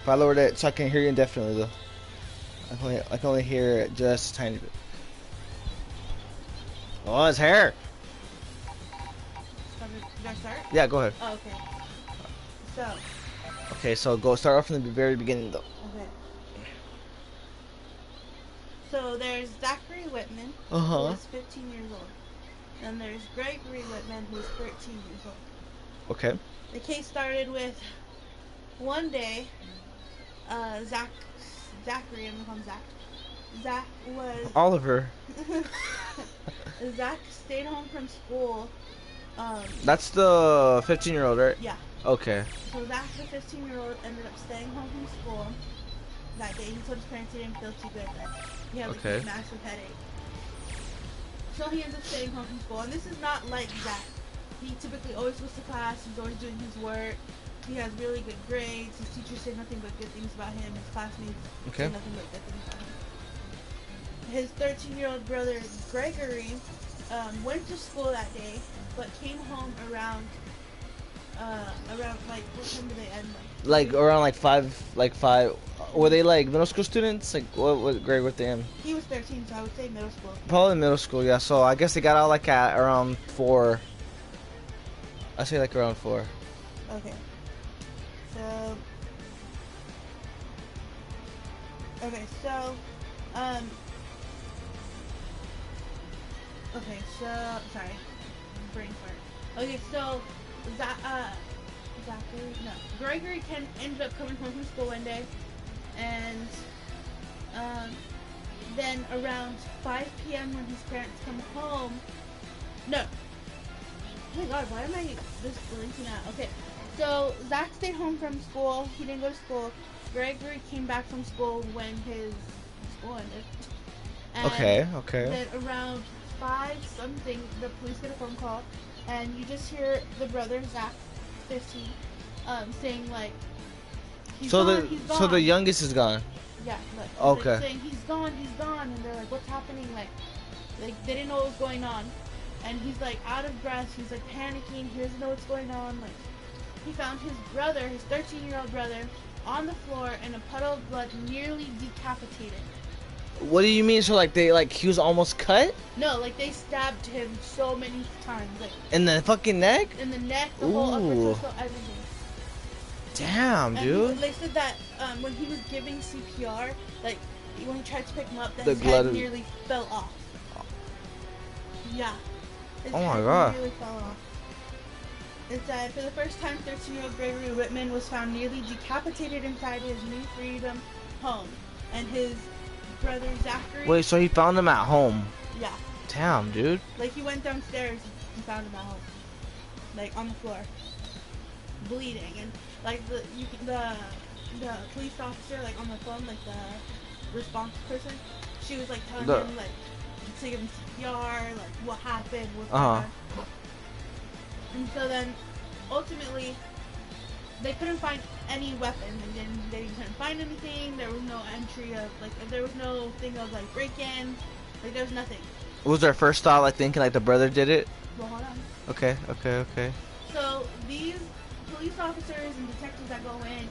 If I lowered it so I can hear you indefinitely though. I can only hear it just a tiny bit. Oh, his hair. Did I start? Yeah, go ahead. Oh, okay. So. Okay, so go start off from the very beginning though. Okay. So there's Zachary Whitman, who is 15 years old. And there's Gregory Whitman, who's 13 years old. Okay. The case started with one day, Zachary, I'm gonna call him Zach. Zach was Oliver. Zach stayed home from school. That's the 15-year-old, right? Yeah. Okay. So Zach, the 15-year-old, ended up staying home from school that day. He told his parents he didn't feel too good. He had like a massive headache. So he ends up staying home from school. And this is not like Zach. He typically always goes to class. He's always doing his work. He has really good grades. His teachers say nothing but good things about him. His classmates say nothing but good things about him. His 13-year-old brother, Gregory, went to school that day, but came home around like, what time did they end? Like around like five. Were they like middle school students? Like what grade were they in? He was 13, so I would say middle school. Probably middle school, yeah. So I guess they got out like at around 4. I say like around 4. Okay. So. Okay, so. Okay, so. Sorry. Brain fart. Okay, so. Zachary? No. Gregory ended up coming home from school one day. And. Then around 5 p.m. when his parents come home. No. Oh my god, why am I just blinking out? Okay, so Zach stayed home from school. He didn't go to school. Gregory came back from school when his school ended. And okay. Then around 5 something, the police get a phone call, and you just hear the brother, Zach, 15, saying like, he's gone. So the youngest is gone. Yeah, like, okay. Like, saying he's gone, and they're like, what's happening? Like they didn't know what was going on. And he's like out of breath, he's like panicking, he doesn't know what's going on. Like, he found his brother, his 13-year-old brother, on the floor in a puddle of blood, nearly decapitated. What do you mean? So like he was almost cut? No, like they stabbed him so many times, like in the fucking neck? In the neck, the whole upper torso, everything. Damn, and dude. They said that when he was giving CPR, like when he tried to pick him up, that the his head nearly fell off. Yeah. Oh my god. Nearly fell off. It said, for the first time, 13-year-old Gregory Whitman was found nearly decapitated inside his New Freedom home. And his brother Zachary... Wait, so he found him at home? Yeah. Damn, dude. Like, he went downstairs and found him at home. Like, on the floor. Bleeding. And, like, the police officer, like, on the phone, like, the response person, she was, like, telling him, like, to give him CPR, like, what happened, what's going on. And so then, ultimately, they couldn't find any weapon. They couldn't find anything. There was no entry of, like, there was no thing of, like, break-in. Like, there was nothing. Was their first thought, like, thinking, like, the brother did it? Well, hold on. Okay. So, these police officers and detectives that go in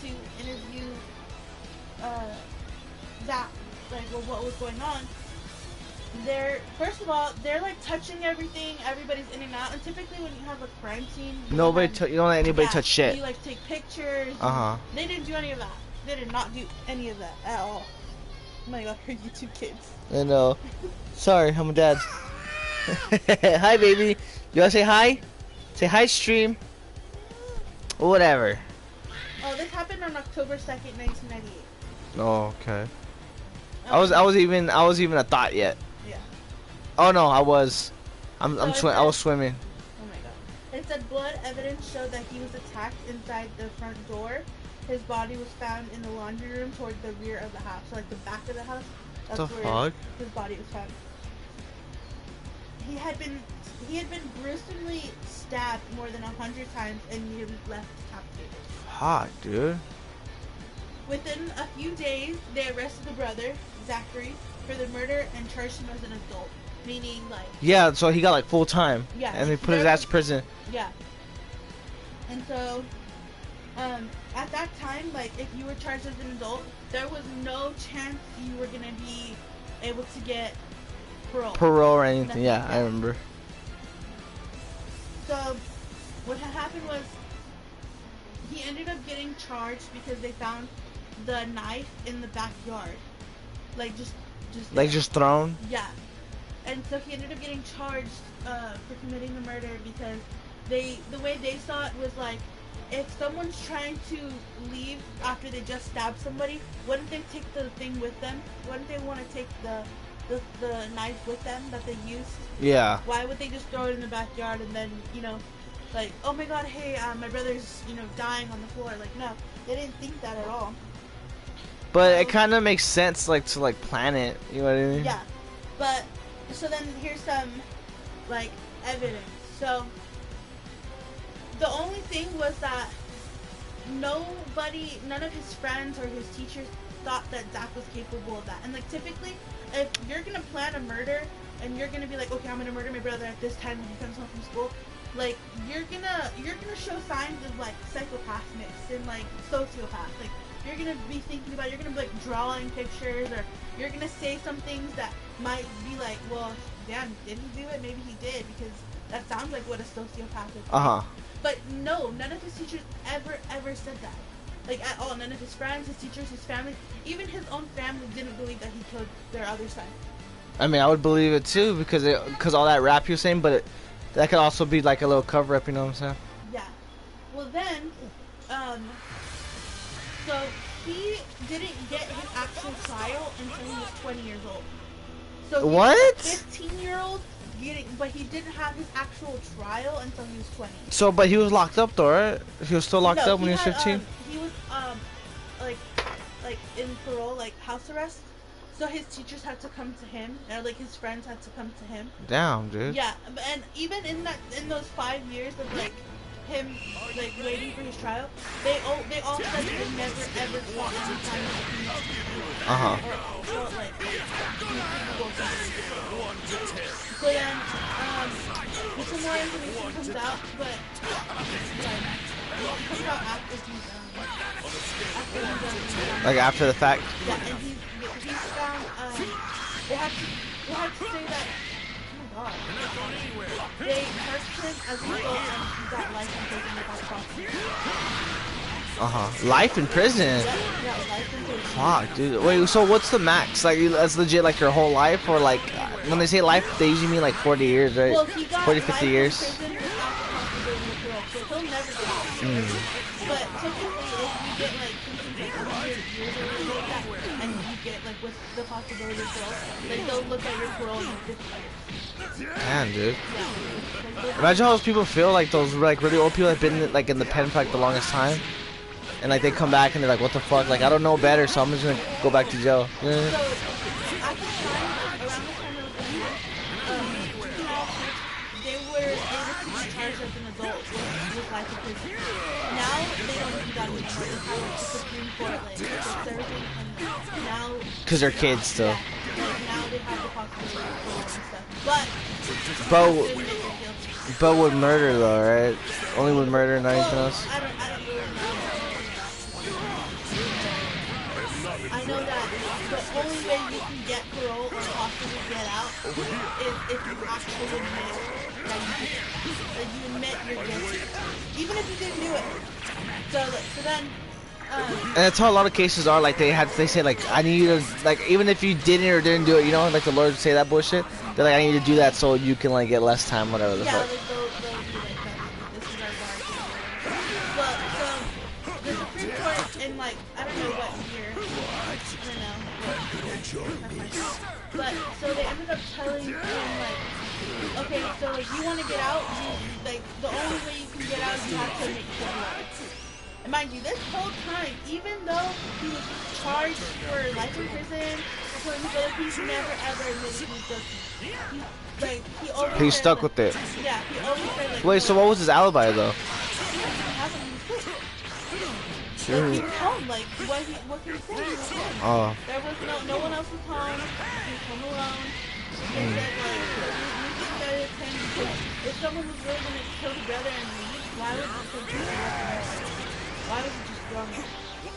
to interview Zach, like, well, what was going on, first of all, they're like touching everything. Everybody's in and out. And typically, when you have a crime scene, you don't let anybody touch shit. You like take pictures. They didn't do any of that. They did not do any of that at all. Oh my god, I heard you two kids. I know. Sorry, I'm a dad. Hi, baby. You wanna say hi? Say hi, stream. Whatever. Oh, this happened on October 2nd, 1998. Oh, okay. I was even a thought yet. Yeah. Oh no, I was. I was swimming. Oh my god. It said blood evidence showed that he was attacked inside the front door. His body was found in the laundry room toward the rear of the house, so like the back of the house. That's where his body was found. He had been gruesomely stabbed more than 100 times and nearly left decapitated. Hot, dude. Within a few days, they arrested the brother, Zachary, for the murder and charged him as an adult. Meaning, like... Yeah, so he got, like, full time. Yeah. And they put his ass in prison. Yeah. And so, At that time, like if you were charged as an adult, there was no chance you were gonna be able to get parole. Parole or anything. Nothing. Yeah, I remember. So what had happened was he ended up getting charged because they found the knife in the backyard, like just Like just thrown. yeah. And so he ended up getting charged for committing the murder because the way they saw it was like, if someone's trying to leave after they just stabbed somebody, wouldn't they take the thing with them? Wouldn't they want to take the knife with them that they used? Yeah. Why would they just throw it in the backyard and then, like, oh my god, hey, my brother's, dying on the floor? Like, no, they didn't think that at all. But it kind of makes sense, like, to, like, plan it. You know what I mean? Yeah. But, so then here's some, like, evidence. So, the only thing was that none of his friends or his teachers thought that Zach was capable of that. And, like, typically, if you're gonna plan a murder and you're gonna be like, okay, I'm gonna murder my brother at this time when he comes home from school, like, you're gonna show signs of, like, psychopathness and, like, sociopath. Like, you're gonna be thinking about, you're gonna be, like, drawing pictures, or you're gonna say some things that might be like, well, damn, did he do it? Maybe he did, because that sounds like what a sociopath would do. But no, none of his teachers ever said that. Like, at all. None of his friends, his teachers, his family, even his own family didn't believe that he killed their other son. I mean, I would believe it too, because all that rap you're saying, but that could also be like a little cover up, you know what I'm saying? Yeah. Well then, so he didn't get his actual trial until he was 20 years old. So he what? was a 15-year-old, but he didn't have his actual trial until he was 20. So, but he was locked up though, right? He was still locked up when he was 15? He was, like in parole, like house arrest. So his teachers had to come to him, or like his friends had to come to him. Damn, dude. Yeah, and even in those 5 years of like him like waiting for his trial, they all said that they never ever saw any kind of or like so then some more information comes out, but it comes out after he's like after the fact. Yeah, and he's found they had to say that, oh my god, they charged him as an adult and he got life in prison without prosecution. Life in prison? Yeah, life in prison. Fuck, dude. Wait, so what's the max? Like, that's legit like your whole life? Or like, when they say life, they usually mean like 40 years, right? Well, he got 40, 50 years. Life in prison without the possibility of parole, so he'll never get out. But typically, if you get like something like 100 years or something like that, and you get like with the possibility of parole, like they'll look at your parole in 50 years. Damn, dude. Yeah. Like, Imagine how those people feel, like those like really old people that have been like in the pen for like the longest time. And like they come back and they're like, what the fuck? Like, I don't know better, so I'm just gonna go back to jail. You know what I mean? So, at the time, around the time I was in they were able to be charged as an adult with life in prison. Now, they don't do that anymore. They have like the Supreme Court, like serving, and now... Because they're kids still. Yeah, like now they have the possibility of parole and stuff. But with murder though, right? Only with murder, not anything else? I don't really know. I know that the only way you can get parole or possibly get out is if you actually admit that you did it. Like you admit you're guilty, even if you didn't do it. So then. And that's how a lot of cases are. Like they say like, I need you to, like, even if you didn't or didn't do it, you know, like the lawyers say that bullshit. They're like, I need you to do that so you can like get less time, whatever the fuck. Like they'll be like, this is our guard. But the Supreme Court in like, I don't know what year, but so they ended up telling him like, okay, so like you want to get out, like the only way you can get out is you have to admit you killed your. And mind you, this whole time, even though he was charged for life in prison, he's never ever admitted he was guilty. He always He stuck with it. Yeah, he always said like. Wait, so what was his alibi though? Sure. He was home. Like what can he say? He was home. Oh. There was no one else was home. He was home alone. They said like we think that it's him because if someone was really gonna kill the brother and leave, why would they do that? Why was he just throwing it,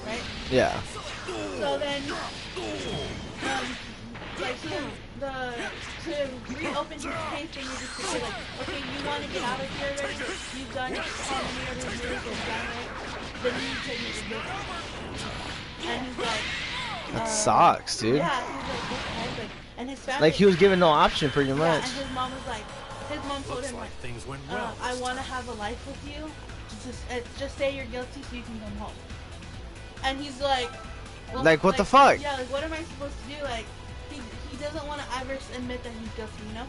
right? Yeah. So then, like to reopen his case, they needed to say like, okay, you want to get out of here already? You've done how many other years of done, right? Then you take me to this. And he's like, That sucks, dude. yeah, he's like, what the heck? Like, and his family. Like he was given no option, pretty much. Yeah, and his mom was like, his mom told him like, things went well. I want to have a life with you. Just say you're guilty so you can come home. And he's like, well, like what the fuck? Yeah, like what am I supposed to do? Like he doesn't want to ever admit that he's guilty, you know?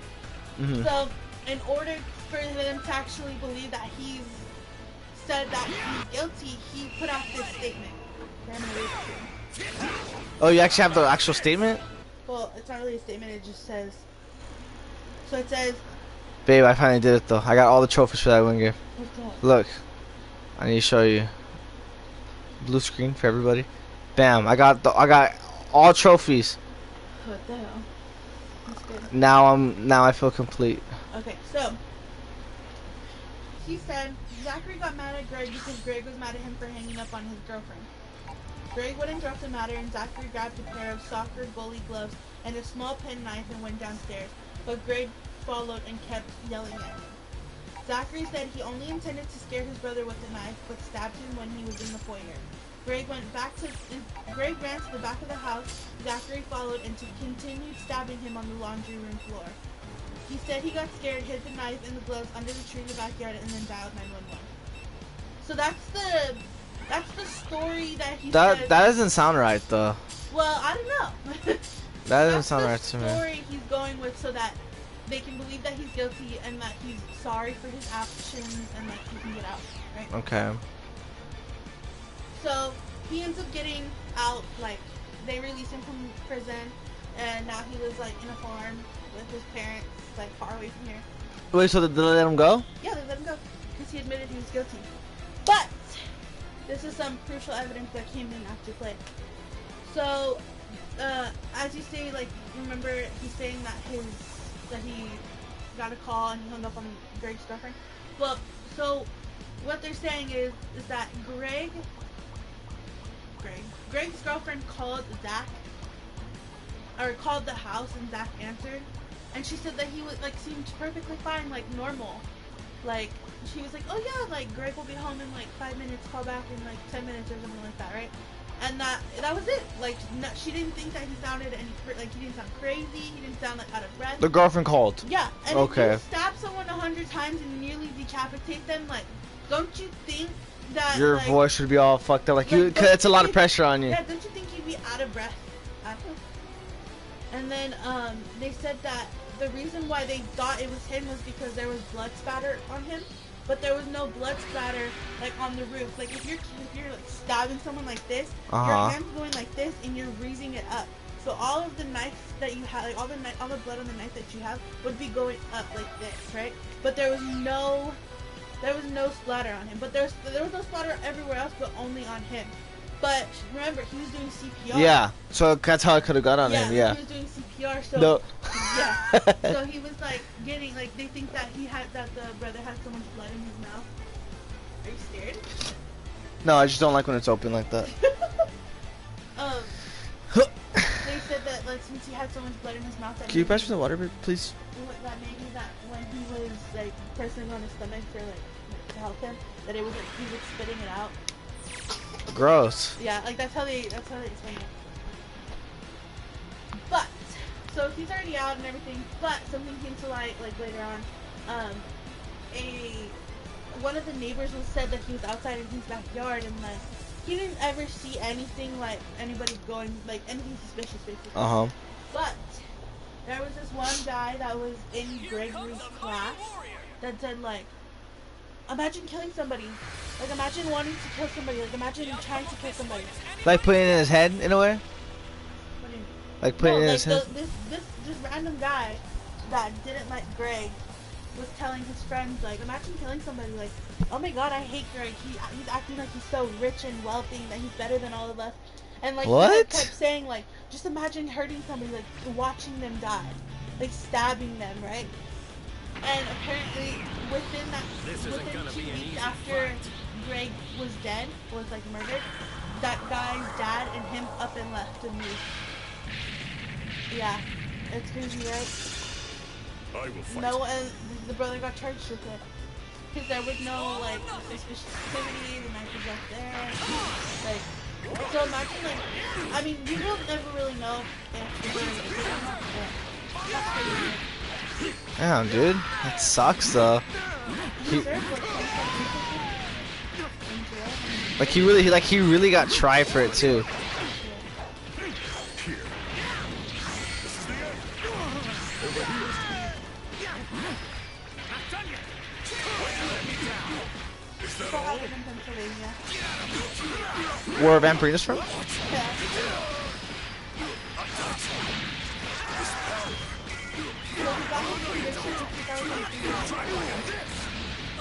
Mm-hmm. So in order for them to actually believe that he's said that he's guilty, he put out this statement. Okay, I'm gonna read it to you. Oh, you actually have the actual statement? Well, it's not really a statement. It just says. So it says. Babe, I finally did it though. I got all the trophies for that win gift. What's that? Look, I need to show you. Blue screen for everybody. Bam! I got all trophies. What the hell? That's good. Now I feel complete. Okay, so he said Zachary got mad at Greg because Greg was mad at him for hanging up on his girlfriend. Greg wouldn't drop the matter, and Zachary grabbed a pair of soccer goalie gloves and a small penknife and went downstairs. But Greg followed and kept yelling at him. Zachary said he only intended to scare his brother with the knife, but stabbed him when he was in the foyer. Greg ran to the back of the house. Zachary followed and continued stabbing him on the laundry room floor. He said he got scared, hid the knife and the gloves under the tree in the backyard, and then dialed 911. So that's the story that he said. That doesn't sound right though. Well, I don't know. That doesn't sound right to me. That's the story he's going with, so that they can believe that he's guilty and that he's sorry for his actions and that he can get out, right? Okay. So he ends up getting out. Like they release him from prison, and now he lives like in a farm with his parents, like far away from here. Wait, so did they let him go? Yeah, they let him go because he admitted he was guilty. But this is some crucial evidence that came in after play. So, as you say, like remember he's saying that he got a call and he hung up on Greg's girlfriend. Well, so what they're saying is that Greg's girlfriend called Zach, or called the house, and Zach answered, and she said that he was like seemed perfectly fine, like normal, like she was like, oh yeah, like Greg will be home in like 5 minutes, call back in like 10 minutes or something like that, right? And that was it. Like she didn't think that he sounded like he didn't sound crazy, he didn't sound like out of breath. The girlfriend called. Yeah, and okay. if you stab someone 100 times and nearly decapitate them, like don't you think that your like, voice should be all fucked up, like you? Cause it's a lot of pressure on you. Yeah, don't you think you'd be out of breath? And then they said that the reason why they thought it was him was because there was blood spatter on him, but there was no blood spatter like on the roof. Like if you're like stabbing someone like this, your hand's going like this and you're greasing it up. So all of the knife that you have, like all the blood on the knife that you have, would be going up like this, right? But there was no splatter on him. But there was no splatter everywhere else, but only on him. But remember, he was doing CPR. Yeah, so that's how I could have got on him. Yeah. He was doing CPR, so no. yeah. So he was like getting like they think that the brother had so much blood in his mouth. Are you scared? No, I just don't like when it's open like that. They said that like since he had so much blood in his mouth, that Can you pass me the water, please? That maybe that when he was like pressing on his stomach for like to help him, that it was like he was spitting it out. Gross. Yeah, like that's how they explain it. But so he's already out and everything. But something came to light like later on. One of the neighbors was said that he was outside in his backyard and like he didn't ever see anything like anybody going like anything suspicious basically. But there was this one guy that was in Gregory's class that said like, imagine killing somebody. Like imagine wanting to kill somebody. Like imagine trying to kill somebody. Like putting it in his head in a way? What do you mean? Like putting it in his head? This random guy that didn't like Greg was telling his friends like, imagine killing somebody. Like, oh my god, I hate Greg. He's acting like he's so rich and wealthy that he's better than all of us. And like what? He kept saying like, just imagine hurting somebody, like watching them die, like stabbing them, right? And apparently within 2 weeks after Greg was dead, was like murdered, that guy's dad and him up and left and moved. Yeah, it's crazy, right? I will fight. No, and the brother got charged with it. Because there was no, like, suspicious activity, the knife was left there. Like, so imagine, like, I mean, we will never really know if the brother did it or not, but that's crazy. Damn, dude. That sucks, though. He served, like, 27 years in jail. He really got tried for it, too. Here. This is the end. Over here. Not done yet. Why you let me down? Is that So all? happened in Pennsylvania. Where are Vampirina's from? Yeah. So he got his conviction in 2003.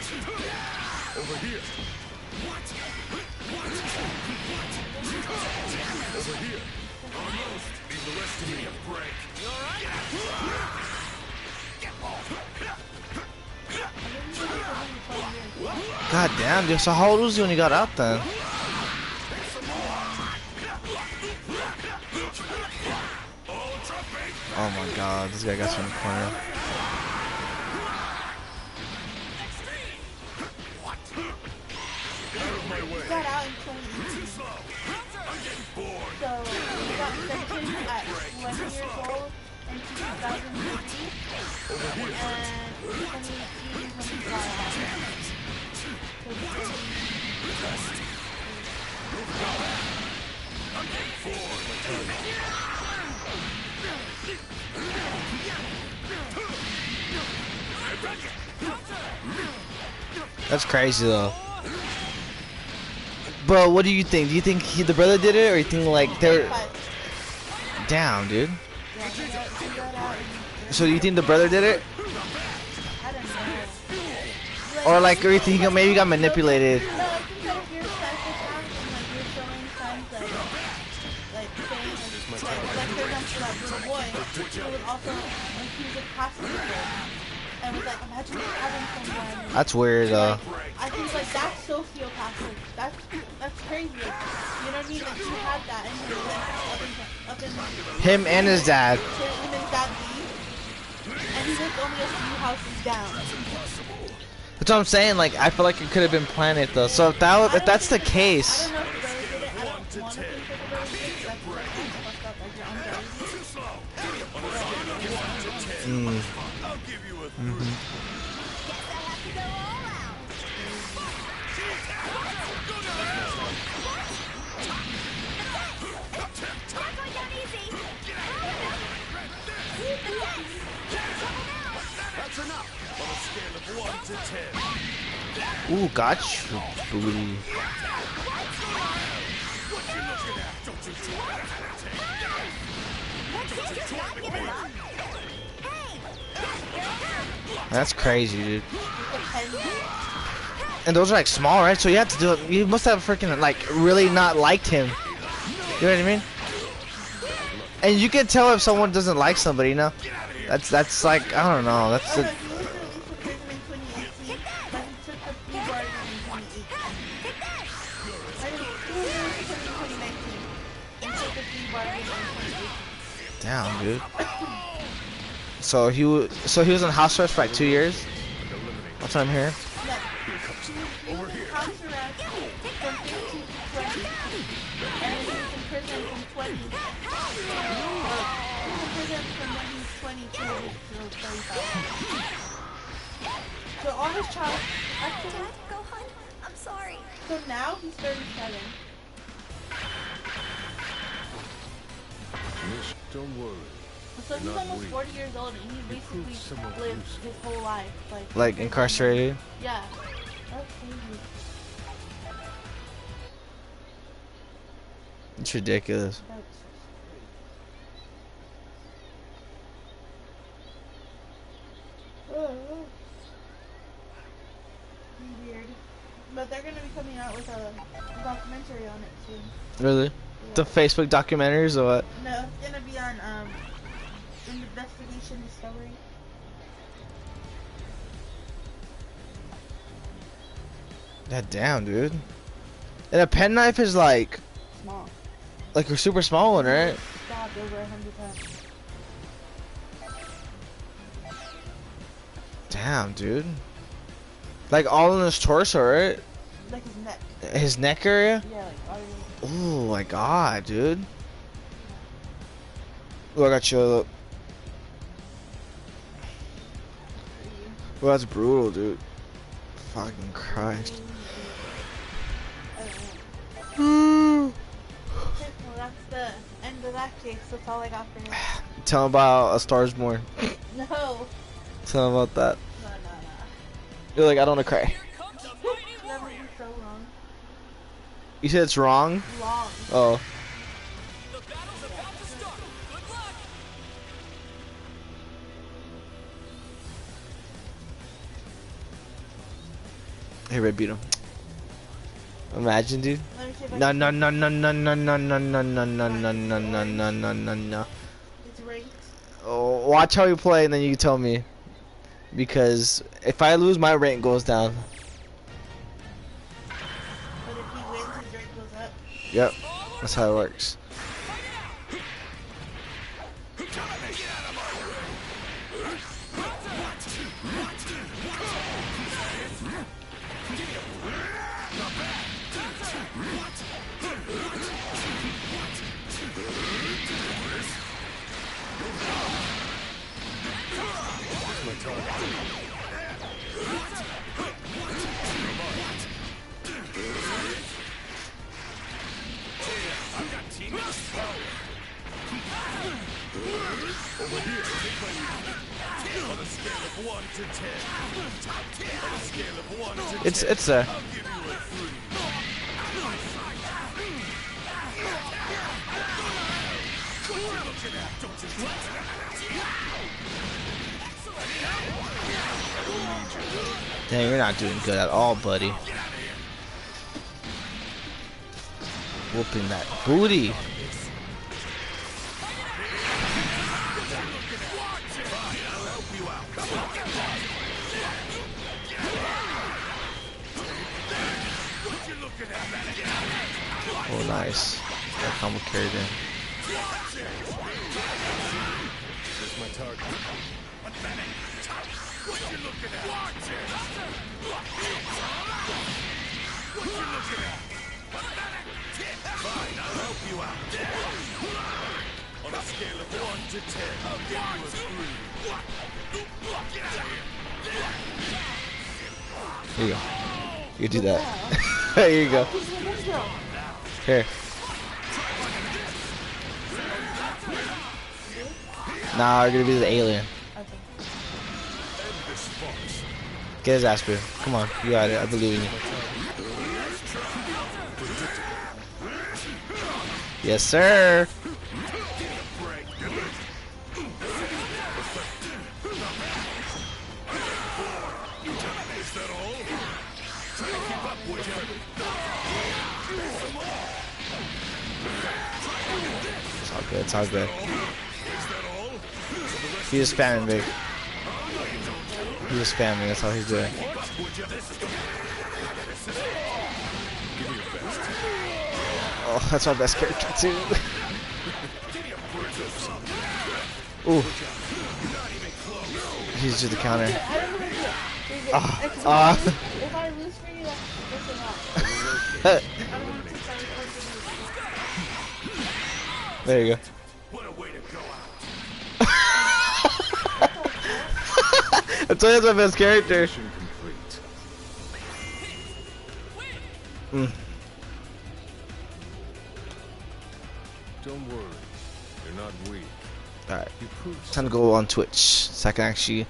Over here. What? Over here. Almost. Leave the rest of me a break. You alright? God damn, dude. So how old was he when he got out then? Oh my god, this guy got you in the corner. Get out of my way. He got out in 2018. Too slow. I'm getting bored. So he got sentenced at 20 years old in 2015. And 2018 when he got out. That's crazy though. But what do you think? Do you think the brother did it, or you think like they're down, dude? Yeah, he got out in, So do you think the brother did it, I don't know. or like, or you think maybe he got manipulated? No, I think that if you're psychopath and like you're showing signs like saying like for example that little boy who was also accused of prostitution and was like imagine having someone. That's weird. I think like that's sociopathic. That's crazy. You know what I mean? Like he had that and he was up in Him and his dad. him and his dad leave, and he lived only a few houses down. That's what I'm saying. Like, I feel like it could have been planted though. So if that's the case, I don't know if the brother did it. I don't want to think that the brother did it. That's like fucked up. Like your own brother. I'll give you a three. That's enough. On a scale of 1 to 10. ooh, got you, booty. What you looking at? Don't you try to hesitate. That's crazy, dude. Depends. And those are like small, right? So you have to do it. You must have freaking like really not liked him. You know what I mean? And you can tell if someone doesn't like somebody, you know? That's like, I don't know. That's Oh, no, the, he was released from prison in 2018, but he took the plea bargain in 2018. I mean, he was released from prison in 2019 and took the plea bargain in 2018. damn, dude. So he was on house arrest for like 2 years. That's what I'm hearing. No, he was in house arrest from 15 to 20, and he was in prison from 20. He was in prison from when he was 20 to when he was 35. So all his child, actually, Go, hon. I'm sorry. so now he's 37. Miss, don't worry. So he's Not almost weak. 40 years old and he's proved basically somewhat lived useful. his whole life. Like incarcerated. Yeah. That's crazy. It's ridiculous. That's weird. But they're gonna be coming out with a documentary on it soon. Really? The Facebook documentaries or what? No, it's gonna be on Investigation Discovery. God damn, dude. And a penknife is like Small. a super small one, right? Stabbed over 100 times. Damn, dude. Like all in his torso, right? Like his neck. His neck area? Yeah, like all the way. Oh my god, dude. Oh, I got you. Look. Well, that's brutal, dude. Fucking Christ. Well, that's the end of that case. That's all I got for you. Tell him about A Star Is Born. No. Tell him about that. No. You're like, I don't want to cry. That would be so long. You said it's wrong? Long. Oh. The battle's about to start. Good luck. Hey, Red beat him. Imagine, dude. Let me see if I No, can- no, no, no, no, no, no, no, no, no, no, no, no, no, no, no, no, no. It's ranked. Oh, watch how you play, and then you tell me. Because if I lose, my rank goes down. But if he wins, his rank goes up. Yep, that's how it works. Over here, on a scale of 1 to 10. On a scale of 1 to 10. It's there. I'll give you a 3. What you looking at? Don't you Dang, you're not doing good at all, buddy. Whooping that booty. Oh, nice. That combo carried in. Here's my target. What you looking at? Watch it! What you looking at? Fine, I'll help you out. On a scale of 1 to 10, I'll give you a 3. Get out of here. Here you go. You do that. Here you go. Here. Nah, we're gonna be the alien. Get his ass, bro. Come on, you got it. I believe in you. Yes, sir. It's all good. It's all good. He was spamming, big. He was spamming. That's all he's doing. Oh, that's my best character too. Ooh. He's just the counter. If I lose for you, that's enough. I don't want to start recording. There you go. What a way to go out. I told you that's my best character. Mission complete. Mm. Don't worry. You're not weak. Alright, You proved time to go on Twitch so I can actually.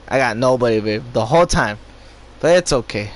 I got nobody, babe, the whole time, but it's okay.